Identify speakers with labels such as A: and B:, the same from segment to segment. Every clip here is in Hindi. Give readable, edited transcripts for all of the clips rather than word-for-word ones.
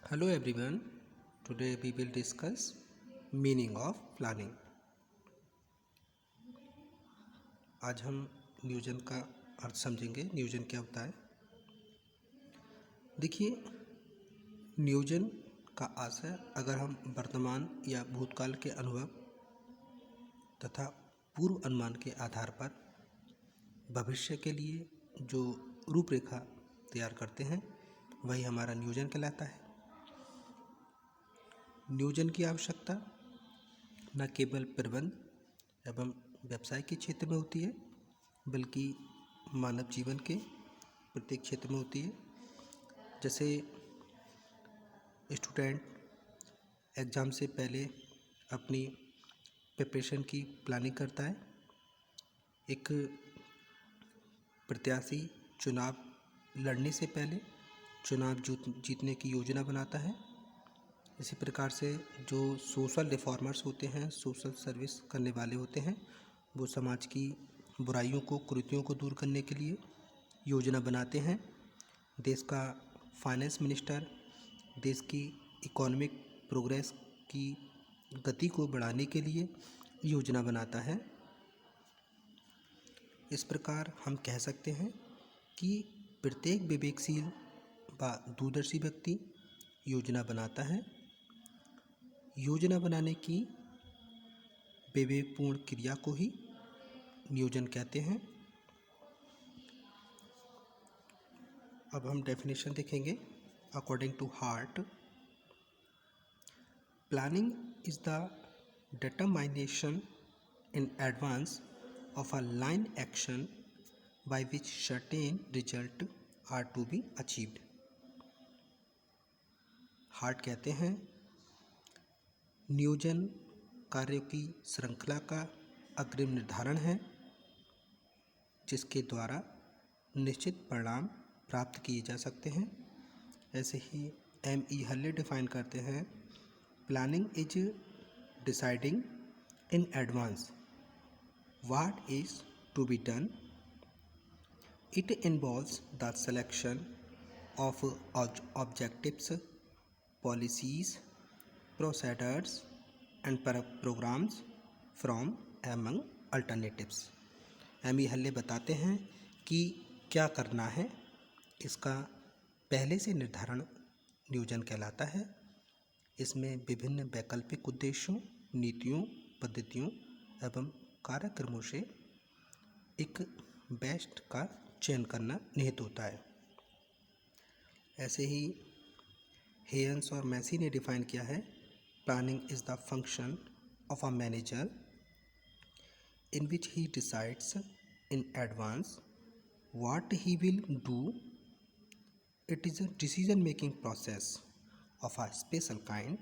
A: Hello everyone. Today we will discuss meaning of planning. आज हम नियोजन का अर्थ समझेंगे। नियोजन क्या होता है? देखिए, नियोजन का आशय अगर हम वर्तमान या भूतकाल के अनुभव तथा पूर्व अनुमान के आधार पर भविष्य के लिए जो रूपरेखा तैयार करते हैं वही हमारा नियोजन कहलाता है। नियोजन की आवश्यकता न केवल प्रबंध एवं व्यवसाय के क्षेत्र में होती है बल्कि मानव जीवन के प्रत्येक क्षेत्र में होती है। जैसे स्टूडेंट एग्ज़ाम से पहले अपनी प्रिपरेशन की प्लानिंग करता है, एक प्रत्याशी चुनाव लड़ने से पहले चुनाव जीतने की योजना बनाता है। इसी प्रकार से जो सोशल रिफॉर्मर्स होते हैं, सोशल सर्विस करने वाले होते हैं, वो समाज की बुराइयों को, कुरीतियों को दूर करने के लिए योजना बनाते हैं। देश का फाइनेंस मिनिस्टर देश की इकोनॉमिक प्रोग्रेस की गति को बढ़ाने के लिए योजना बनाता है। इस प्रकार हम कह सकते हैं कि प्रत्येक विवेकशील व दूरदर्शी व्यक्ति योजना बनाता है। योजना बनाने की विवेकपूर्ण क्रिया को ही नियोजन कहते हैं। अब हम डेफिनेशन देखेंगे। According to Hart, planning is the determination in advance of a line action by which certain result are to be achieved. Heart कहते हैं नियोजन कार्यों की श्रृंखला का अग्रिम निर्धारण है जिसके द्वारा निश्चित परिणाम प्राप्त किए जा सकते हैं। ऐसे ही M.E. हल्ले डिफाइन करते हैं, planning is deciding in advance what is to be done. It involves the selection of objectives, policies, procedures and programs from among alternatives. M.E. हल्ले बताते हैं कि क्या करना है, इसका पहले से निर्धारण नियोजन कहलाता है। इसमें विभिन्न वैकल्पिक उद्देश्यों, नीतियों, पद्धतियों एवं कार्यक्रमों से एक बेस्ट का चयन करना निहित होता है। ऐसे ही हेयंस और मैसी ने डिफाइन किया है, planning is the function of a manager in which he decides in advance what he will do. It is a decision making process of a special kind.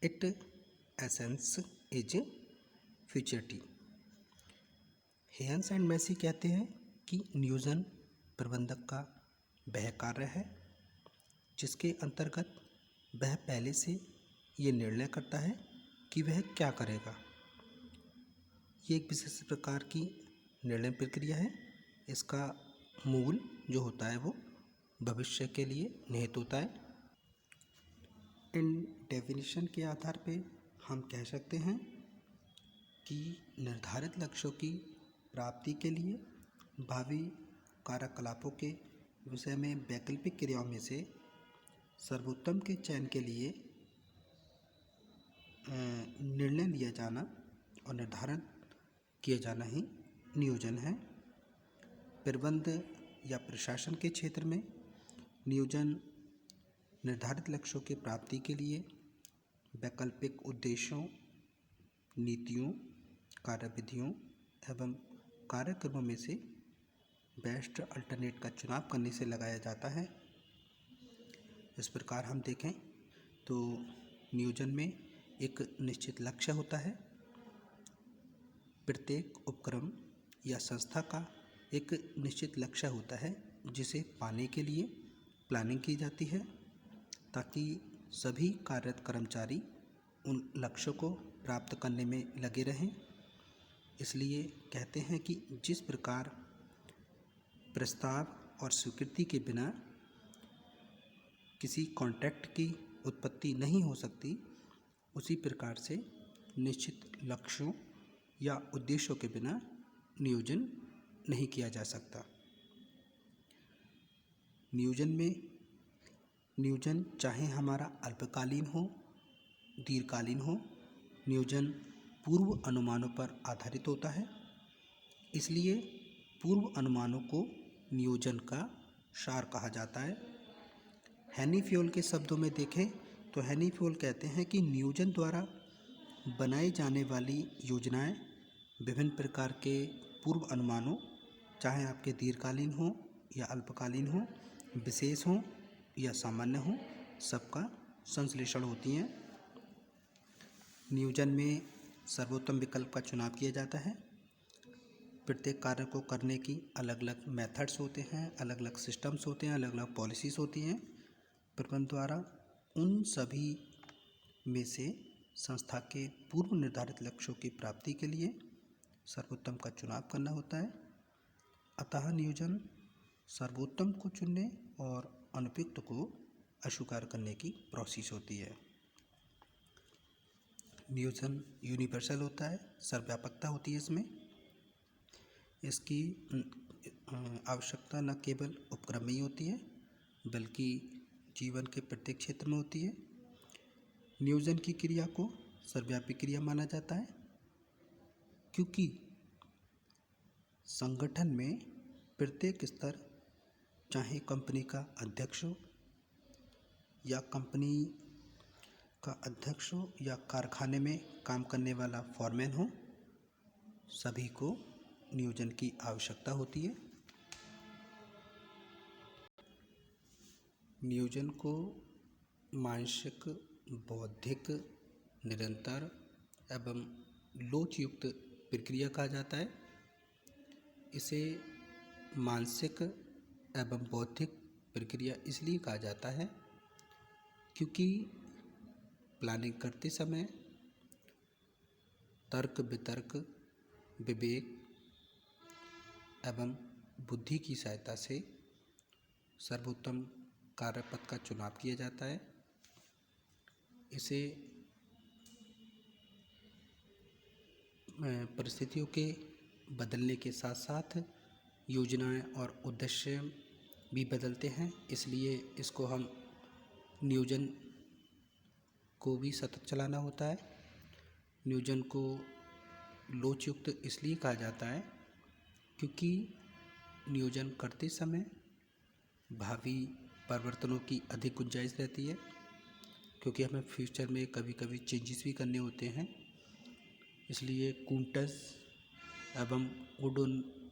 A: Its essence is futurity. Haynes and Massie कहते हैं कि नियोजन प्रबंधक का वह कार्य है जिसके अंतर्गत वह पहले से ये निर्णय करता है कि वह क्या करेगा। ये एक विशेष प्रकार की निर्णय प्रक्रिया है। इसका मूल जो होता है वो भविष्य के लिए निहित होता है। इन डेफिनेशन के आधार पे हम कह सकते हैं कि निर्धारित लक्ष्यों की प्राप्ति के लिए भावी कार्यकलापों के विषय में वैकल्पिक क्रियाओं में से सर्वोत्तम के चयन के लिए निर्णय लिया जाना और निर्धारण किया जाना ही नियोजन है। प्रबंध या प्रशासन के क्षेत्र में नियोजन निर्धारित लक्ष्यों की प्राप्ति के लिए वैकल्पिक उद्देश्यों, नीतियों, कार्यविधियों एवं कार्यक्रमों में से बेस्ट अल्टरनेट का चुनाव करने से लगाया जाता है। इस प्रकार हम देखें तो नियोजन में एक निश्चित लक्ष्य होता है। प्रत्येक उपक्रम या संस्था का एक निश्चित लक्ष्य होता है जिसे पाने के लिए प्लानिंग की जाती है ताकि सभी कार्यरत कर्मचारी उन लक्ष्यों को प्राप्त करने में लगे रहें। इसलिए कहते हैं कि जिस प्रकार प्रस्ताव और स्वीकृति के बिना किसी कॉन्ट्रैक्ट की उत्पत्ति नहीं हो सकती, उसी प्रकार से निश्चित लक्ष्यों या उद्देश्यों के बिना नियोजन नहीं किया जा सकता। नियोजन चाहे हमारा अल्पकालीन हो, दीर्घकालीन हो, नियोजन पूर्व अनुमानों पर आधारित होता है। इसलिए पूर्व अनुमानों को नियोजन का सार कहा जाता है। हेनी फ्योल के शब्दों में देखें तो हेनी फ्योल कहते हैं कि नियोजन द्वारा बनाई जाने वाली योजनाएं विभिन्न प्रकार के पूर्व अनुमानों, चाहे आपके दीर्घकालीन हो या अल्पकालीन हो, विशेष हो या सामान्य हो, सबका संश्लेषण होती हैं। नियोजन में सर्वोत्तम विकल्प का चुनाव किया जाता है। प्रत्येक कार्य को करने की अलग अलग मेथड्स होते हैं, अलग अलग सिस्टम्स होते हैं, अलग अलग पॉलिसीज़ होती हैं। प्रबंधन द्वारा उन सभी में से संस्था के पूर्व निर्धारित लक्ष्यों की प्राप्ति के लिए सर्वोत्तम का चुनाव करना होता है। अतः नियोजन सर्वोत्तम को चुनने और अनुपयुक्त को अस्वीकार करने की प्रोसेस होती है। नियोजन यूनिवर्सल होता है, सर्वव्यापकता होती है इसमें। इसकी आवश्यकता न केवल उपक्रम में ही होती है बल्कि जीवन के प्रत्येक क्षेत्र में होती है। नियोजन की क्रिया को सर्वव्यापी क्रिया माना जाता है क्योंकि संगठन में प्रत्येक स्तर, चाहे कंपनी का अध्यक्ष हो या कारखाने में काम करने वाला फॉरमैन हो, सभी को नियोजन की आवश्यकता होती है। नियोजन को मानसिक, बौद्धिक, निरंतर एवं लोचयुक्त प्रक्रिया कहा जाता है। इसे मानसिक एवं बौद्धिक प्रक्रिया इसलिए कहा जाता है क्योंकि प्लानिंग करते समय तर्क, वितर्क, विवेक एवं बुद्धि की सहायता से सर्वोत्तम कार्यपथ का चुनाव किया जाता है। इसे परिस्थितियों के बदलने के साथ साथ योजनाएं और उद्देश्य भी बदलते हैं, इसलिए इसको हम नियोजन को भी सतत चलाना होता है। नियोजन को लोचयुक्त इसलिए कहा जाता है क्योंकि नियोजन करते समय भावी परिवर्तनों की अधिक गुंजाइश रहती है, क्योंकि हमें फ्यूचर में कभी कभी चेंजेस भी करने होते हैं। इसलिए कुंटस एवं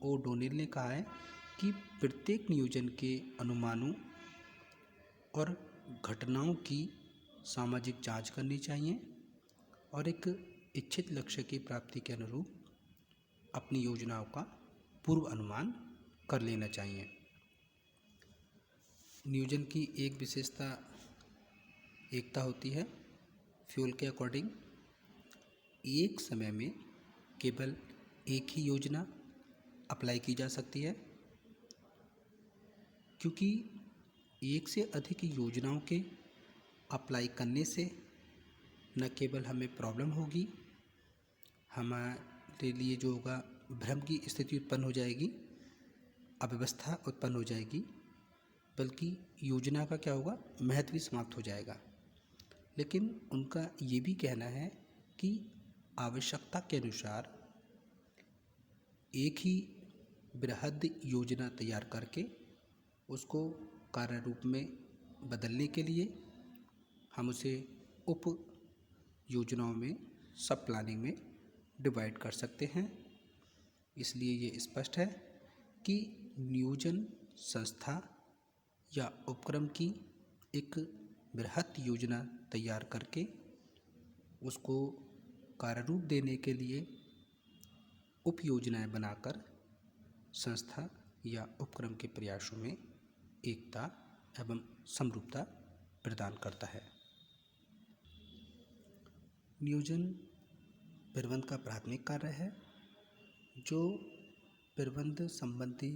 A: ओडोनिल ने कहा है कि प्रत्येक नियोजन के अनुमानों और घटनाओं की सामाजिक जांच करनी चाहिए और एक इच्छित लक्ष्य की प्राप्ति के अनुरूप अपनी योजनाओं का पूर्व अनुमान कर लेना चाहिए। नियोजन की एक विशेषता एकता होती है। फ्यूल के अकॉर्डिंग एक समय में केवल एक ही योजना अप्लाई की जा सकती है, क्योंकि एक से अधिक योजनाओं के अप्लाई करने से न केवल हमें प्रॉब्लम होगी, हमारे लिए जो होगा भ्रम की स्थिति उत्पन्न हो जाएगी, अव्यवस्था उत्पन्न हो जाएगी, बल्कि योजना का क्या होगा, महत्व भी समाप्त हो जाएगा। लेकिन उनका ये भी कहना है कि आवश्यकता के अनुसार एक ही बृहद योजना तैयार करके उसको कार्य रूप में बदलने के लिए हम उसे उप योजनाओं में, सब प्लानिंग में डिवाइड कर सकते हैं। इसलिए ये स्पष्ट है कि नियोजन संस्था या उपक्रम की एक बृहद योजना तैयार करके उसको कार्यरूप देने के लिए उप योजनाएं बनाकर संस्था या उपक्रम के प्रयासों में एकता एवं समरूपता प्रदान करता है। नियोजन प्रबंधन का प्राथमिक कार्य है जो प्रबंध संबंधी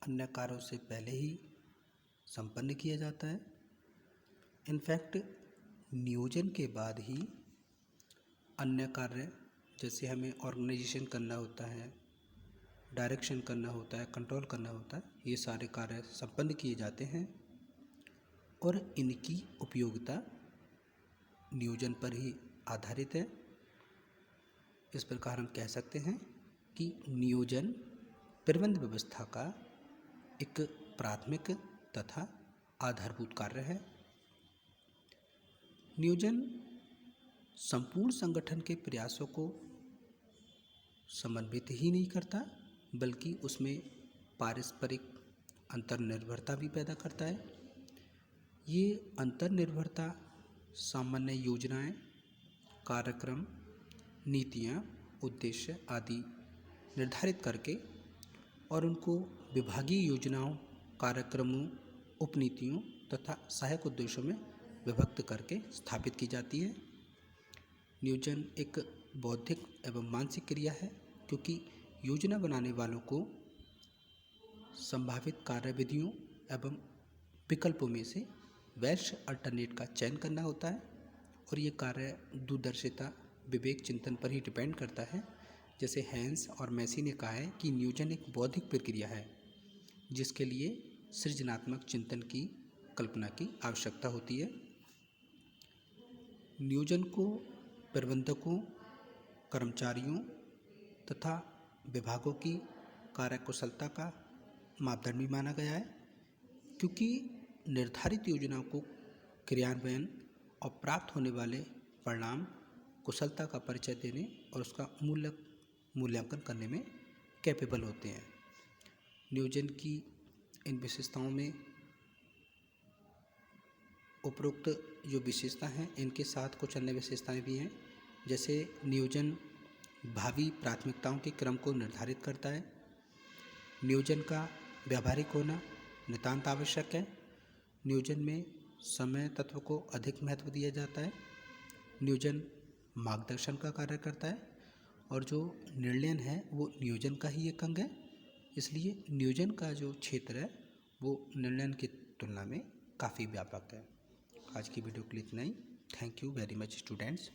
A: अन्य कार्यों से पहले ही संपन्न किया जाता है। इनफैक्ट नियोजन के बाद ही अन्य कार्य, जैसे हमें ऑर्गेनाइजेशन करना होता है, डायरेक्शन करना होता है, कंट्रोल करना होता है, ये सारे कार्य संपन्न किए जाते हैं और इनकी उपयोगिता नियोजन पर ही आधारित है। इस प्रकार हम कह सकते हैं कि नियोजन प्रबंध व्यवस्था का एक प्राथमिक तथा आधारभूत कार्य है। नियोजन संपूर्ण संगठन के प्रयासों को समन्वित ही नहीं करता, बल्कि उसमें पारस्परिक अंतर्निर्भरता भी पैदा करता है। ये अंतर्निर्भरता सामान्य योजनाएं, कार्यक्रम, नीतियां, उद्देश्य आदि निर्धारित करके और उनको विभागीय योजनाओं, कार्यक्रमों, उपनीतियों तथा सहायक उद्देश्यों में विभक्त करके स्थापित की जाती है। नियोजन एक बौद्धिक एवं मानसिक क्रिया है, क्योंकि योजना बनाने वालों को संभावित कार्यविधियों एवं विकल्पों में से बेस्ट अल्टरनेट का चयन करना होता है और ये कार्य दूरदर्शिता, विवेक, चिंतन पर ही डिपेंड करता है। जैसे हैंस और मैसी ने कहा है कि नियोजन एक बौद्धिक प्रक्रिया है जिसके लिए सृजनात्मक चिंतन की कल्पना की आवश्यकता होती है। नियोजन को प्रबंधकों, कर्मचारियों तथा विभागों की कार्यकुशलता का मापदंड भी माना गया है, क्योंकि निर्धारित योजनाओं को क्रियान्वयन और प्राप्त होने वाले परिणाम कुशलता का परिचय देने और उसका मूल्यांकन करने में कैपेबल होते हैं। नियोजन की इन विशेषताओं में उपरोक्त जो विशेषता हैं, इनके साथ कुछ अन्य विशेषताएं भी हैं। जैसे नियोजन भावी प्राथमिकताओं के क्रम को निर्धारित करता है। नियोजन का व्यावहारिक होना नितांत आवश्यक है। नियोजन में समय तत्व को अधिक महत्व दिया जाता है। नियोजन मार्गदर्शन का कार्य करता है और जो निर्णय है वो नियोजन का ही एक अंग है। इसलिए नियोजन का जो क्षेत्र है वो निर्णय की तुलना में काफ़ी व्यापक है। आज की वीडियो के लिए इतना ही। Thank you very much students.